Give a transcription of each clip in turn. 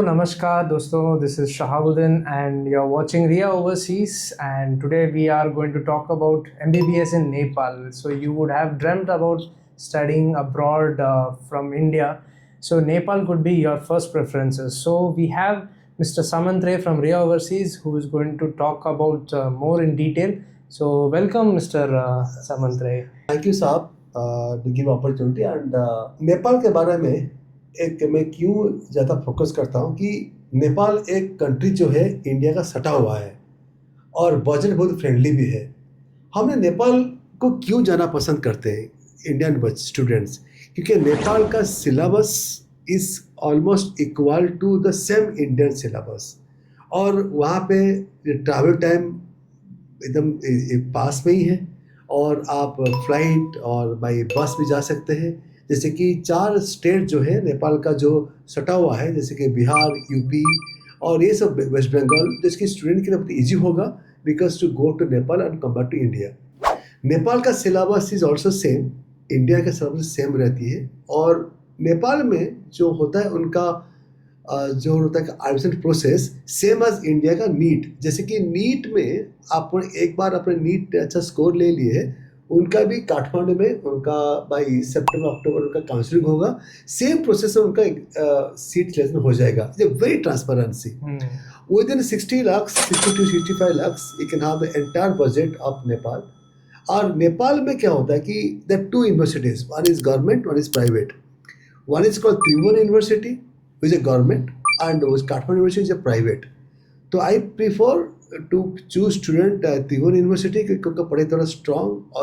Namaskar, dosto. This is Shahabuddin, and you're watching Ria Overseas. And today we are going to talk about MBBS in Nepal. So you would have dreamt about studying abroad from India. So Nepal could be your first preferences. So we have Mr. Samantre from Ria Overseas, who is going to talk about more in detail. So welcome, Mr. Samantre. Thank you साहब to give opportunity and Nepal के बारे में एक मैं क्यों ज़्यादा focus करता हूँ कि नेपाल एक कंट्री जो है इंडिया का सटा हुआ है और बजट बहुत फ्रेंडली भी है। हमने नेपाल को क्यों जाना पसंद करते हैं इंडियन स्टूडेंट्स, क्योंकि नेपाल का syllabus is almost equal to the same Indian syllabus और वहाँ पे ट्रैवल टाइम एकदम पास में ही है और आप फ्लाइट और बाई बस भी जा सकते हैं। जैसे कि 4 स्टेट जो है नेपाल का जो सटा हुआ है, जैसे कि बिहार, यूपी और ये सब वेस्ट बंगाल, जिसकी स्टूडेंट के लिए बहुत ईजी होगा because to go to Nepal and come back to India. Nepal का syllabus is also same, India का सिलेबस सेम रहती है और नेपाल में जो होता है उनका जो होता है admission process same as India का नीट। जैसे कि नीट में आप एक बार अपने नीट अच्छा स्कोर ले लिए, उनका भी काठमांडू में उनका बाई सितंबर अक्टूबर उनका काउंसलिंग होगा, सेम प्रोसेस में उनका सीट सिलेक्शन हो जाएगा। Very transparency with in 60 lakh 60 to 65 lakhs you can have the entire budget of Nepal. और नेपाल में क्या होता है कि the 2 universities, one is government, one is private. One is called Tribhuvan university which is a government and Kathmandu University is a private. तो I prefer to choose student Tribhuvan university क्योंकि उनका पढ़ाई थोड़ा स्ट्रॉन्ग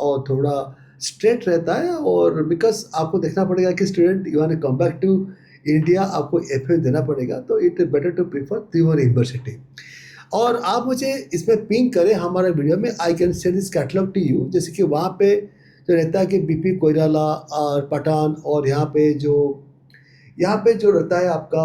और थोड़ा straight रहता है और बिकॉज आपको देखना पड़ेगा कि student you want to come back to India, आपको एफ देना पड़ेगा, तो it better to prefer Tribhuvan university. और आप मुझे इसमें पिंग करें हमारे वीडियो में, I can send this catalogue to you. जैसे कि वहाँ पे जो रहता है कि बीपी कोइराला और पठान और यहाँ पे जो रहता है आपका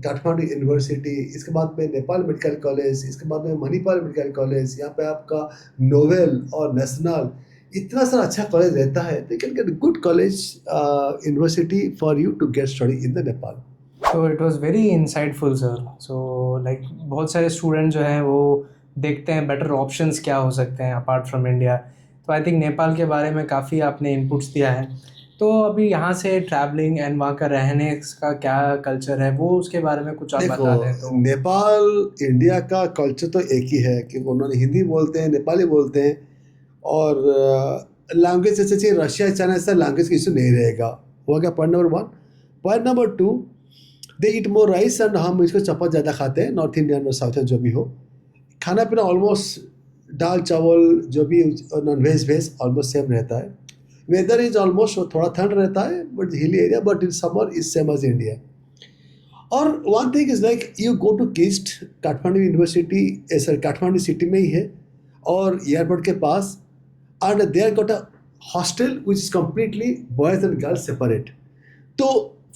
काठमांडू यूनिवर्सिटी, इसके बाद में नेपाल मेडिकल कॉलेज, इसके बाद में मणिपाल मेडिकल कॉलेज, यहाँ पे आपका नोवेल और नेशनल, इतना सारा अच्छा कॉलेज रहता है। They can get good college university for you to get study in the Nepal. तो it was very insightful sir. So like बहुत सारे स्टूडेंट जो हैं वो देखते हैं बेटर ऑप्शंस क्या हो सकते हैं अपार्ट फ्रॉम इंडिया। तो आई थिंक नेपाल के बारे में काफ़ी आपने इनपुट्स दिया है। तो अभी यहाँ से ट्रैवलिंग एंड वहाँ का रहने का क्या कल्चर है, वो उसके बारे में कुछ आप बता दें तो। नेपाल इंडिया का कल्चर तो एक ही है कि उन्होंने हिंदी बोलते हैं, नेपाली बोलते हैं और लैंग्वेज जैसे रशिया चाइना से लैंग्वेज का इशू नहीं रहेगा। हो गया point number 1। Point number 2, they eat more rice and हम इसको चपात ज़्यादा खाते हैं, नॉर्थ इंडियन और साउथ इंडियन जो भी हो। खाना पीना ऑलमोस्ट दाल चावल जो भी नॉन वेज ऑलमोस्ट सेम रहता है। वेदर इज ऑलमोस्ट थोड़ा ठंड रहता है but hilly area, but in summer is same as India. और one thing is like you go to KIST, Kathmandu university sir Kathmandu city में ही है और एयरपोर्ट के पास, and there got a hostel which is completely boys and girls separate. तो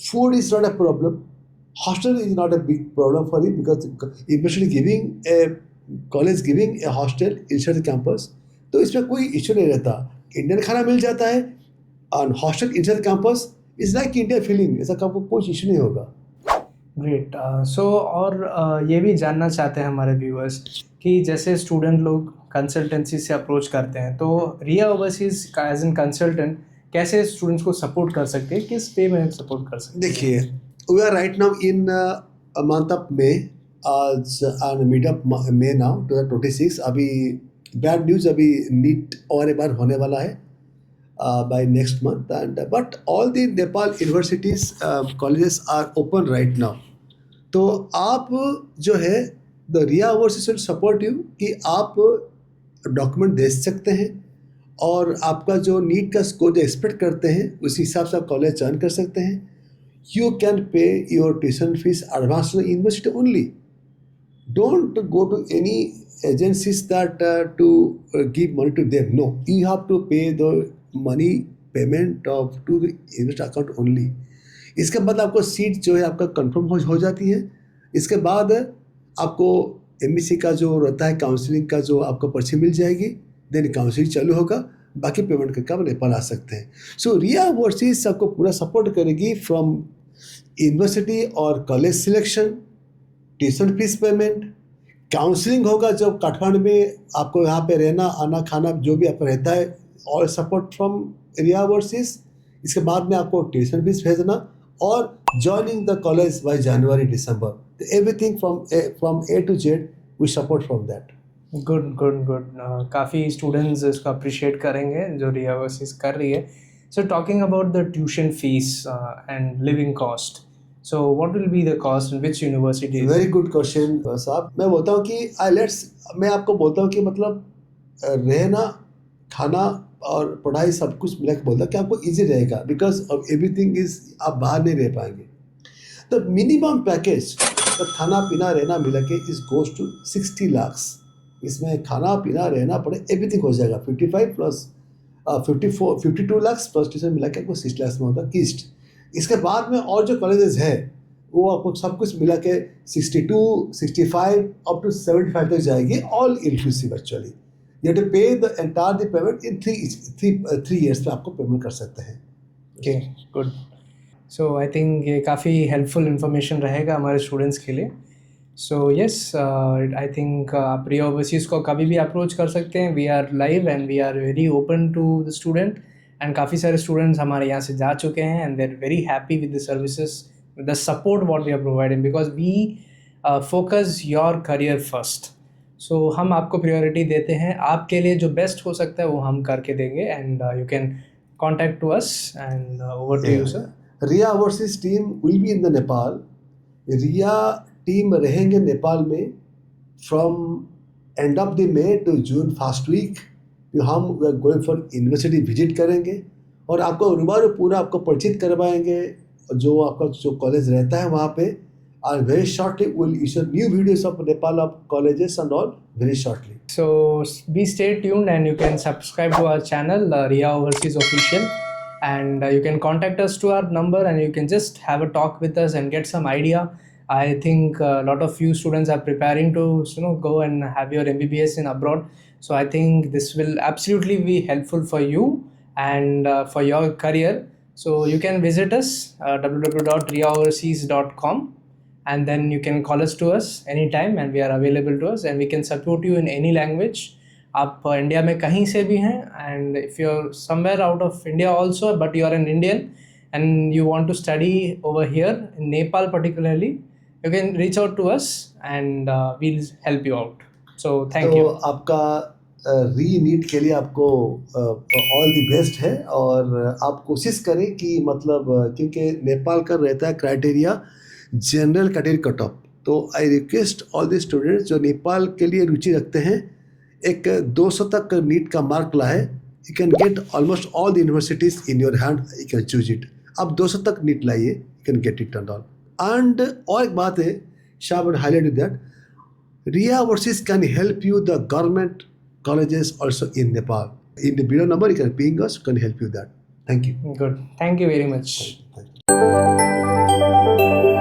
food is not a problem, hostel is not a big problem for you because university giving a college giving a hostel inside the campus, तो इसमें कोई issue नहीं रहता। Indian खाना मिल जाता है और hostel inside campus is like India feeling, ऐसा आपको कोई इशू नहीं होगा। ग्रेट। सो और ये भी जानना चाहते हैं हमारे व्यूअर्स कि जैसे स्टूडेंट लोग कंसल्टेंसी से अप्रोच करते हैं, तो रिया ओवरसीज का एज एन कंसल्टेंट कैसे स्टूडेंट्स को सपोर्ट कर सकते हैं, किस वे में सपोर्ट कर सकते हैं? देखिए, we are right now in month of May, आज मिड ऑफ मे नाउ 2026। अभी बैड न्यूज़, अभी नीट और एक बार होने वाला है by next month, and but all the Nepal universities colleges are open right now. तो आप जो है the Riya overseas will support you कि आप डॉक्यूमेंट दे सकते हैं और आपका जो नीट का स्कोर जो एक्सपेक्ट करते हैं उस हिसाब से आप कॉलेज ज्वाइन कर सकते हैं। You can pay your tuition fees advance university only, don't go to any agencies that to give money to them. No, you have to pay the money payment of to the investor account only. इसके बाद आपको seat जो है आपका confirm हो जाती है। इसके बाद आपको एमबीसी का जो रहता है काउंसलिंग का जो आपको पर्ची मिल जाएगी, देन काउंसलिंग चालू होगा, बाकी पेमेंट करके आप नेपाल आ सकते हैं। सो रिया ओवरसीज आपको पूरा सपोर्ट करेगी फ्रॉम यूनिवर्सिटी और college selection, tuition fees payment, counselling होगा जब काठमांडू में आपको यहाँ पे रहना आना खाना जो भी आपका रहता है, और सपोर्ट फ्रॉम रिया ओवरसीज। इसके बाद में आपको ट्यूशन फीस भेजना और joining the college by January December. Everything from A to Z we support from that. Good good good. काफ़ी स्टूडेंट्स इसको अप्रिशिएट करेंगे जो रिया ओवरसीज कर रही है। So talking about the tuition fees and living cost, so what will be the cost in which universities? Very good question साहब। मैं बोलता हूँ कि मैं आपको बोलता हूँ कि मतलब रहना खाना और पढ़ाई सब कुछ मिला के बोलता हूँ कि आपको इजी रहेगा, बिकॉज ऑफ एवरीथिंग इज आप बाहर नहीं रह पाएंगे। तो मिनिमम पैकेज तो खाना पीना रहना मिला के इज गोज टू 60 lakhs। इसमें खाना पीना रहना पड़े एवरीथिंग हो जाएगा 55 प्लस 52 lakhs प्लस ट्यूशन मिला के आपको 6 lakhs में होता है किस्ट। इसके बाद में और जो कॉलेजेस है वो आपको सब कुछ मिला के 62, 65 अप टू 75 तक जाएगी, all inclusive actually. You have to pay the entire the payment in 3 years पे आपको पेमेंट कर सकते हैं। Okay good. So I think ये काफ़ी हेल्पफुल इन्फॉर्मेशन रहेगा हमारे स्टूडेंट्स के लिए। सो यस, आई थिंक आप रिया ओवरसीज़ को कभी भी अप्रोच कर सकते हैं। We are live and we are very open to the student, and काफ़ी सारे स्टूडेंट्स हमारे यहाँ से जा चुके हैं and they are very happy with the services, with the support what we are providing, because we focus your career first. So हम आपको प्रायोरिटी देते हैं, आपके लिए जो बेस्ट हो सकता है वो हम करके देंगे, and you can contact to us and over to you sir. Riya overseas team will be in the Nepal. Riya team रहेंगे नेपाल में from end of the May to June first week. हम गोइंग फॉर यूनिवर्सिटी विजिट करेंगे और आपको रूबरू पूरा आपको परिचित करवाएंगे जो आपका जो कॉलेज रहता है वहाँ पे। और very shortly will issue new videos of Nepal of colleges and all very shortly. So be stay tuned and you can subscribe to our channel, Ria Overseas Official, and you can contact us to our number and you can just have a talk with us and get some idea. I think a lot of you students are preparing to go and have your MBBS in abroad. So I think this will absolutely be helpful for you and for your career. So you can visit us www.riaoverseas.com, and then you can call us to us anytime and we are available to us and we can support you in any language. आप India में कहीं से भी हैं, and if you're somewhere out of India also but you are an Indian and you want to study over here in Nepal particularly, you can reach out to us and we'll help you out. So thank you. तो आपका री NEET के लिए आपको all the best है, और आप कोशिश करें कि मतलब क्योंकि नेपाल का रहता है criteria general category cut off. तो I request all the students जो नेपाल के लिए रुचि रखते हैं, एक 200 तक नीट का मार्क लाए, you can get almost all the universities in your hand, you can choose it. आप 200 तक नीट लाइए, you can get it and all. And और एक बात है, Shah would highlight that Ria Overseas can help you the government colleges also in Nepal. In the below number you can ping us, can help you that. Thank you. Good. Thank you very much. Thank you.